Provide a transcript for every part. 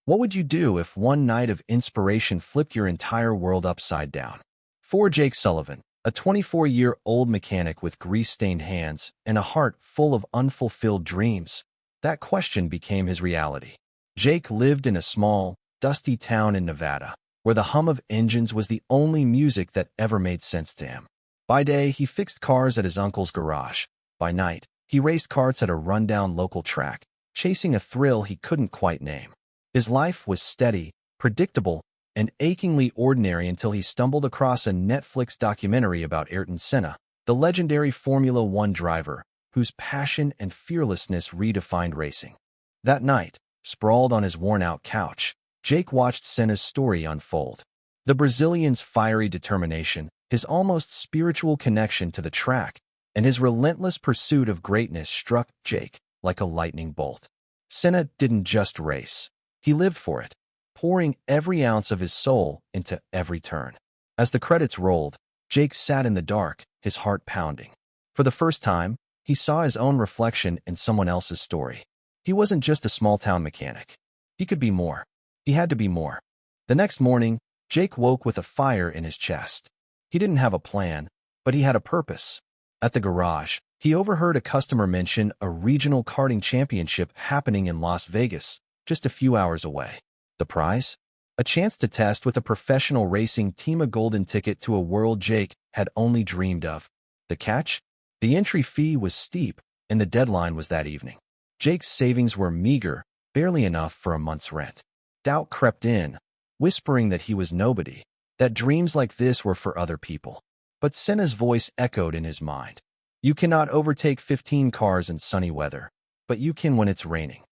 What would you do if one night of inspiration flipped your entire world upside down? For Jake Sullivan, a 24-year-old mechanic with grease-stained hands and a heart full of unfulfilled dreams, that question became his reality. Jake lived in a small, dusty town in Nevada, where the hum of engines was the only music that ever made sense to him. By day, he fixed cars at his uncle's garage. By night, he raced karts at a rundown local track, chasing a thrill he couldn't quite name. His life was steady, predictable, and achingly ordinary until he stumbled across a Netflix documentary about Ayrton Senna, the legendary Formula One driver whose passion and fearlessness redefined racing. That night, sprawled on his worn-out couch, Jake watched Senna's story unfold. The Brazilian's fiery determination, his almost spiritual connection to the track, and his relentless pursuit of greatness struck Jake like a lightning bolt. Senna didn't just race. He lived for it, pouring every ounce of his soul into every turn. As the credits rolled, Jake sat in the dark, his heart pounding. For the first time, he saw his own reflection in someone else's story. He wasn't just a small-town mechanic. He could be more. He had to be more. The next morning, Jake woke with a fire in his chest. He didn't have a plan, but he had a purpose. At the garage, he overheard a customer mention a regional karting championship happening in Las Vegas, just a few hours away. The prize? A chance to test with a professional racing team, a golden ticket to a world Jake had only dreamed of. The catch? The entry fee was steep, and the deadline was that evening. Jake's savings were meager, barely enough for a month's rent. Doubt crept in, whispering that he was nobody, that dreams like this were for other people. But Senna's voice echoed in his mind. You cannot overtake 15 cars in sunny weather, but you can when it's raining.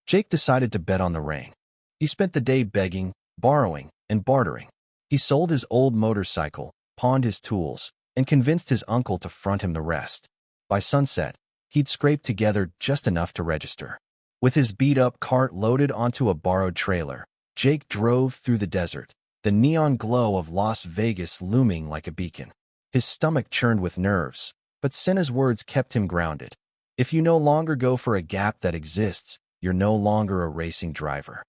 Jake decided to bet on the rain. He spent the day begging, borrowing, and bartering. He sold his old motorcycle, pawned his tools, and convinced his uncle to front him the rest. By sunset, he'd scraped together just enough to register. With his beat-up cart loaded onto a borrowed trailer, Jake drove through the desert, the neon glow of Las Vegas looming like a beacon. His stomach churned with nerves, but Senna's words kept him grounded. If you no longer go for a gap that exists, you're no longer a racing driver.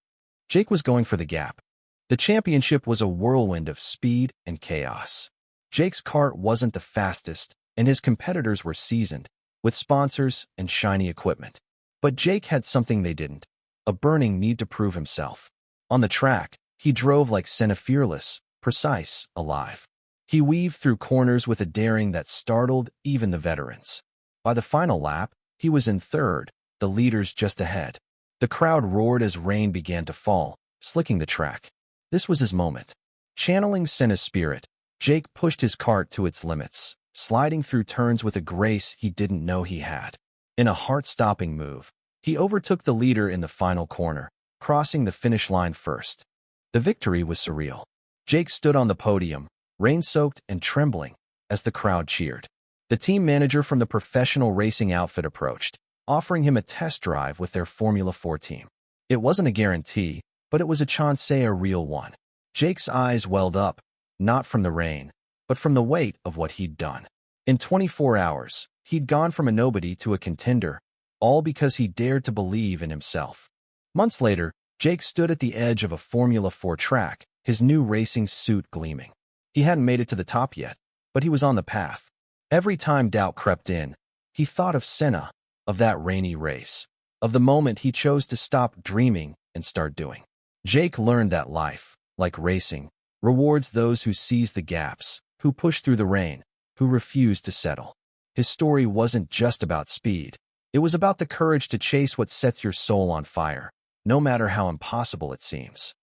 Jake was going for the gap. The championship was a whirlwind of speed and chaos. Jake's kart wasn't the fastest, and his competitors were seasoned, with sponsors and shiny equipment. But Jake had something they didn't, a burning need to prove himself. On the track, he drove like Senna, fearless, precise, alive. He weaved through corners with a daring that startled even the veterans. By the final lap, he was in third, the leaders just ahead. The crowd roared as rain began to fall, slicking the track. This was his moment. Channeling Senna's spirit, Jake pushed his kart to its limits, sliding through turns with a grace he didn't know he had. In a heart-stopping move, he overtook the leader in the final corner, crossing the finish line first. The victory was surreal. Jake stood on the podium, rain-soaked and trembling, as the crowd cheered. The team manager from the professional racing outfit approached, offering him a test drive with their Formula 4 team. It wasn't a guarantee, but it was a chance, a real one. Jake's eyes welled up, not from the rain, but from the weight of what he'd done. In 24 hours, he'd gone from a nobody to a contender, all because he dared to believe in himself. Months later, Jake stood at the edge of a Formula 4 track, his new racing suit gleaming. He hadn't made it to the top yet, but he was on the path. Every time doubt crept in, he thought of Senna, of that rainy race, of the moment he chose to stop dreaming and start doing. Jake learned that life, like racing, rewards those who seize the gaps, who push through the rain, who refuse to settle. His story wasn't just about speed. It was about the courage to chase what sets your soul on fire, no matter how impossible it seems.